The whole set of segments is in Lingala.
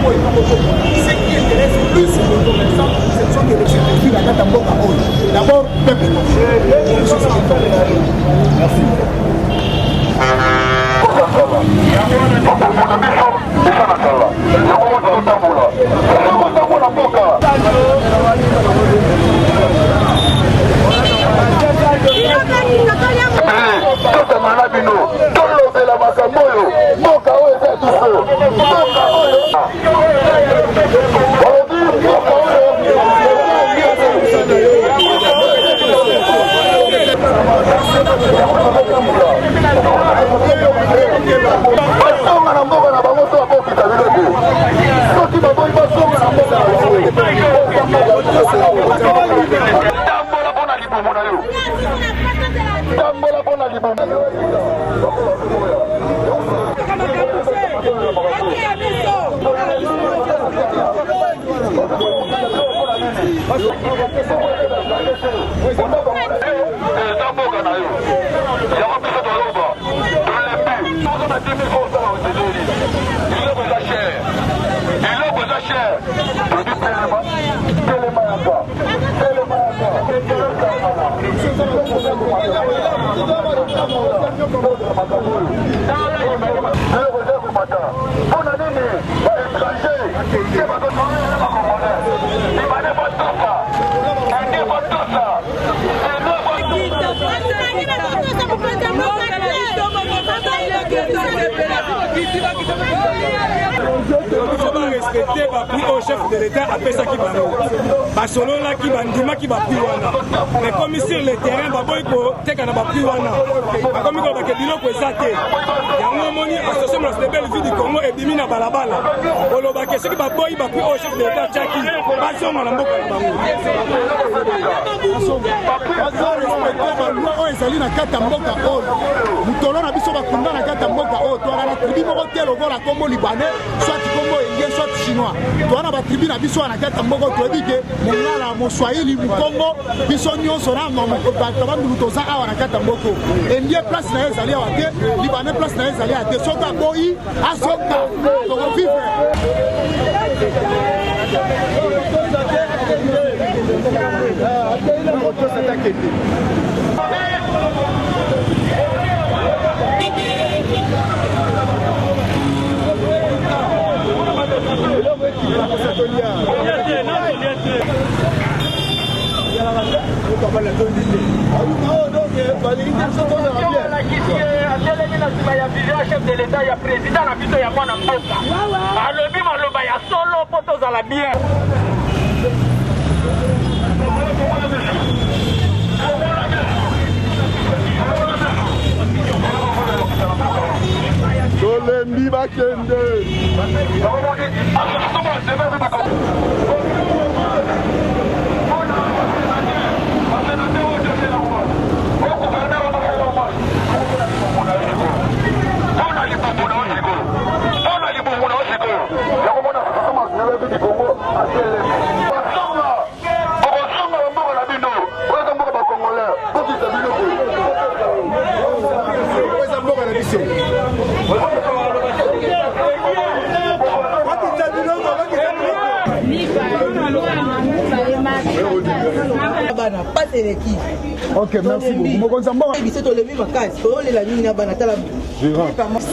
Ce qui intéresse plus les commerçants, ce sont les circuits à Katamboka. D'abord, peuple. Merci. Respecter au chef de l'État après ça qui va Barcelone là qui va ndima qui va piwana mais comme sur le terrain baboyko teka na bapiwana comme ko bakebilo ko ezate yango moni association de belle vie du Congo et bimina balabala oloba ke siki baboyi ba au chef de l'État tchaki basonga na mboka na bango o ezali na kata mboka o mutolo na biso bakunda na kata mboka o to na tribu moko telo gola Congo libanais soit Congo indien soit chinois to na ba tribu na biso na kata mboka to dike mongala mo swahili mu Congo biso nyonso na mo bato bandu toza awa na kata mboka indien place na ezali awa te libanais place na ezali ate soka boyi asoka to vivre chef de l'État, il y a président, il y a moi, il y a solo pour tous à la bière. Tolembi Bakende. Ok, merci beaucoup.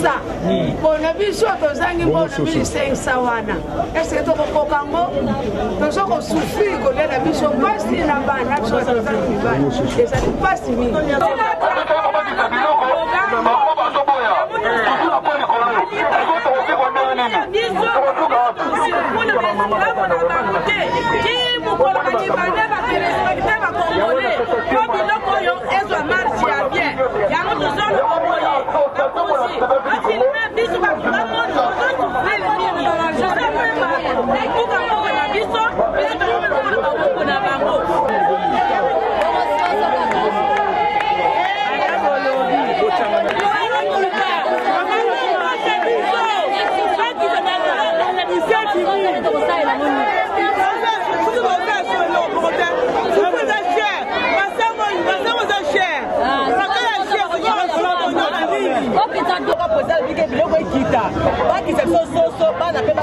Ça.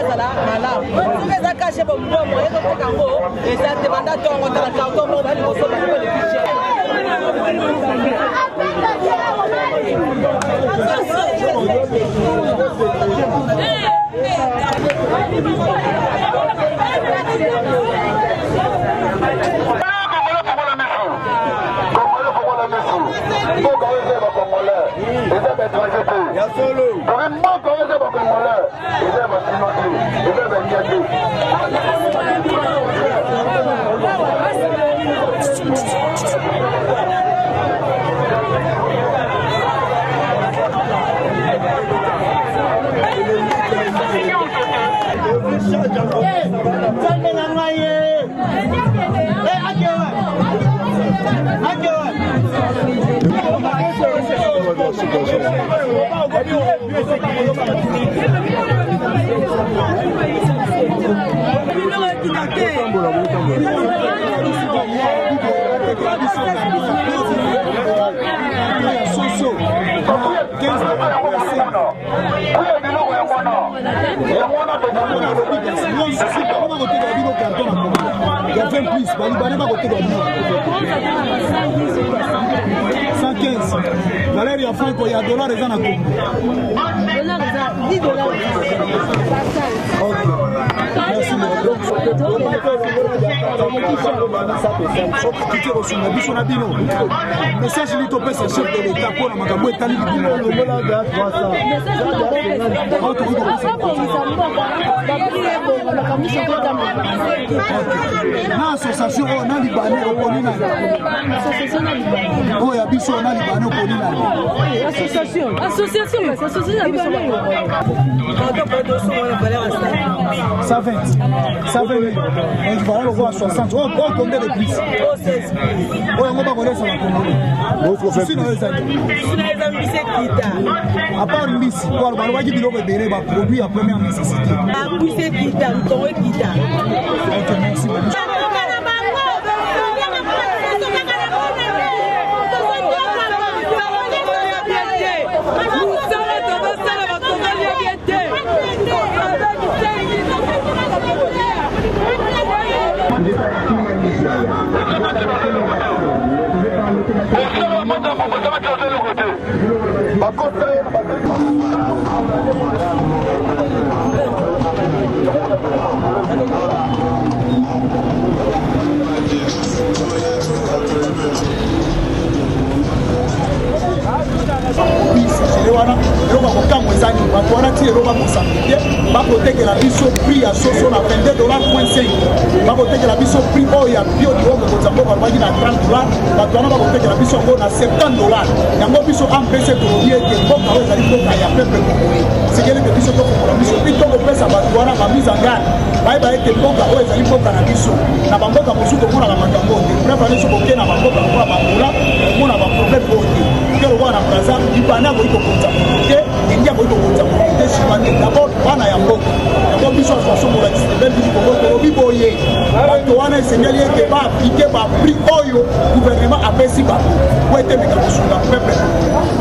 ezala malamu soki eza kashe bomomo ezoteka yango eza te banda ntongo tala karton mo bali kosoba le fichier valeur ya franco ya dollar eza na Congo. Soki kosunga biso na bino message li topesa chef de l'État mpona makambo etali na association oyo na libane okoni na oyo ya biso na libane okoni na association ya biso 120 donc voilà le voit 60 oh combien de plus oh on va voler ça va Congo si na eza à part mbisi pour le baloba ki biloko ebele ba produit à première nécessité mbisi kita ntongo kita ok merci eloko kokamwa ezali bato wana ti eloko bakosambike bakotekela biso prix ya soso na $22.5 bakotekela biso prix oyo ya bio lioko koza mboka alobaki na $30 bato wana bakotekela biso yango na $70 yango biso ampese tolobi ete mboka oyo ezali mboka ya pepe congolais sikeli ete biso tokokola biso mpi tokopesa bato wana bamise en garde bayeba ete mboka oyo ezali mboka na biso na bamboka mosusu tomonaka makambo te preuve ane soki okei na bamboka lokola bangola omona baproblème oyo te ke lokola na braza libane akoki kokonza te endi akoki kokonza te chinois te d'abord bana ya mboka yango biso association molakisebel biso kongo tolobi boye bato wana esengeli ete baaplike baprix oyo gouvernement apesi bango po ete meka kosunga pepe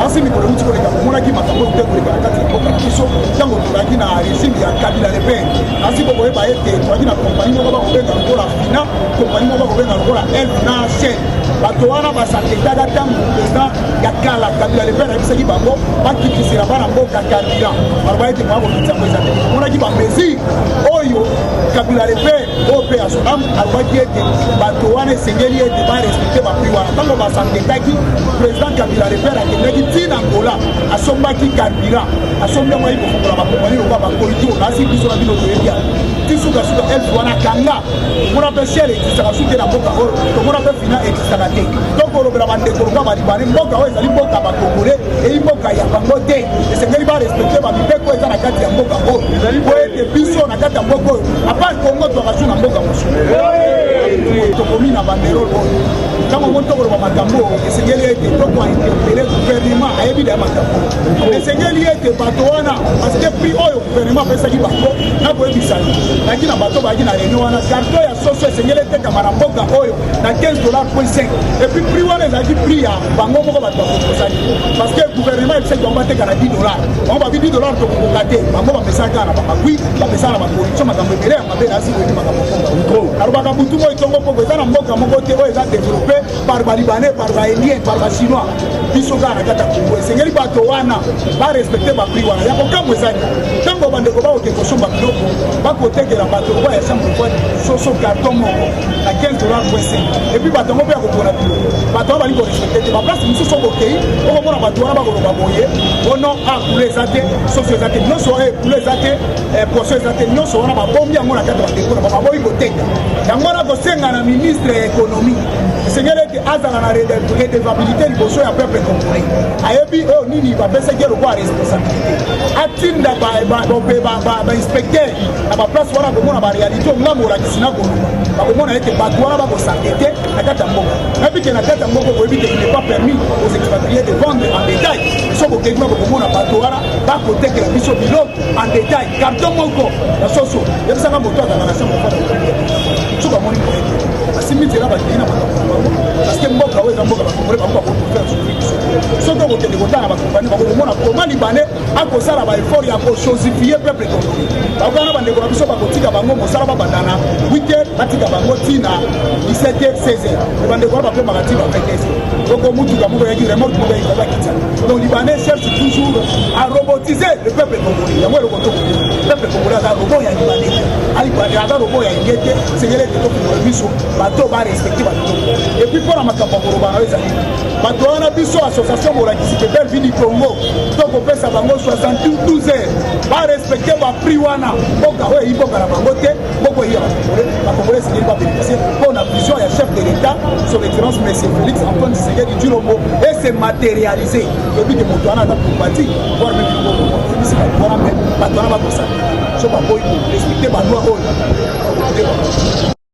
asi mikolo euti koleka komonaki makambo oyo te koleka na kati ya mboka na biso ntango tolaki na régime ya kabila lepen asi bokoyeba ete tolaki na kompani moko bakobenga lokola fina kompani moko bakobenga lokola elf na chaine bato wana basaketaka ntango président ya kala kabila lepen ayebisaki bango bakikisela bana mboka carburant baloba ete moya kokitisa yango eza te omonaki bamesure oyo kabila lepen oyo mpe ya sonam alobaki ete bato wana esengeli ete barespecte baprix wana ntango basaketaki président kabila lepen akendaki ntina ngola asombaki carburant asombi yango ayi kofongola bakompani lokola bakolitio nasi biso na bino toyebi ti sukasuka elf wana kanga omona mpe shele ekisaka suke na mboka oyo tomona mpe fina ekisaka te donc olobela bandeko lokola balibane mboka oyo ezali mboka bakongole eyi mboka ya bango te esengeli barespecte bamibeko eza na kati ya mboka oyo po ete biso na kati ya mboka oyo apart kongo twakasu na mboka mosusu tokomi na banderole oyo ntango mo tokoloba makambo esengeli ete tokointerpele gouvernement ayebi da ya makambo esengeli ete bato wana parce que prix oyo gouvernement apesaki bango nakoyebisani naki na bato baki na réunion wana carton ya soso esengeli etekama na mboka oyo na 15,5 et puis prix wana ezalaki prix ya bango moko bato bakoposani parce que gouvernement ebisaki bango bateka na 10 dollars bango babi 10 dollars tokokoka te bango bapesaka na bamagui bapesaka na baproduction makambo ebele ya mabe na asikoyini makambo konga alobaka butu moi tongo poko eza na mboka moko te oyo eza développé par balibanais par baindien par bachinois biso kaka na kati ya kongo esengeli bato wana barespecte baprix wana ya kokambo ezali ntango bandeko bakoke kosomba biloko bakotekela bato lokwa ya chambre kwa soso carton moko na 15,5 et puis bato yango mpe ya kopona biloko bato wana bali korespecte te baplace mosusu okokei okomona bato wana bakoloba boye ono akule eza te soso eza te nyonso ekule eza te poisson eza te nyonso wana babombi yango na kati ya bandeko na baboyi koteka yango wana kosenga na ministre ya économie esengeli ete azala na redevabilité liboso ya peuple congolais ayebi oyo nini bapesaki lokwa ya responsabilité atinda bainspecteur na baplace wana komona baréalité ongambo olakisi na koluba bakomona ete bato wana bakosante te na kati ya mboka nayebike na kati ya mboka koyebi te il n'est pas permis aux expatriés de vendre en détail so bokeki bakomona bato wana bakotekela biso biloko en détail carton moko ya soso yebisaka moto azanga na chambre fada so bamoni moyete basimbi nzela bakei na makambo na bango parce que mboka oyo eza mboka bakongole bango bakoprofere souffrir biso soki okokende kotala bakompani bakomona koma libane akosala baeffort ya kochosifie peuple congolais bakokana bandeko na biso bakotika bango mosala babandana 8h batika bango ntina 17h 16h bandeko wana bapemaka ntina 20h oko mutuka moko yaki remote moko yaki bakita donc libanais cherche toujours à robotiser le peuple congolais yango eloko tokoli peuple congolais aza robot ya libanais alibane aza robot ya ingete sengeli ete tokomola biso bato barespecte bato et puis mpona makambo koloba na yo ezali bato wana biso association molakisi pe belle vie du congo tokopesa bango 72 heures barespecte baprix wana mboka oyo eyi mboka na bango te mboka oyo ya bakongolais esengeli babénéficie mpona vision ya chef de l'état son excellence monsieur félix antoine tshisekedi tshilombo et se matérialiser ebike moto wana aza probati voire même biloko ebisi bato wana me bato wana bakosala so baboyi korespecte baloi oyo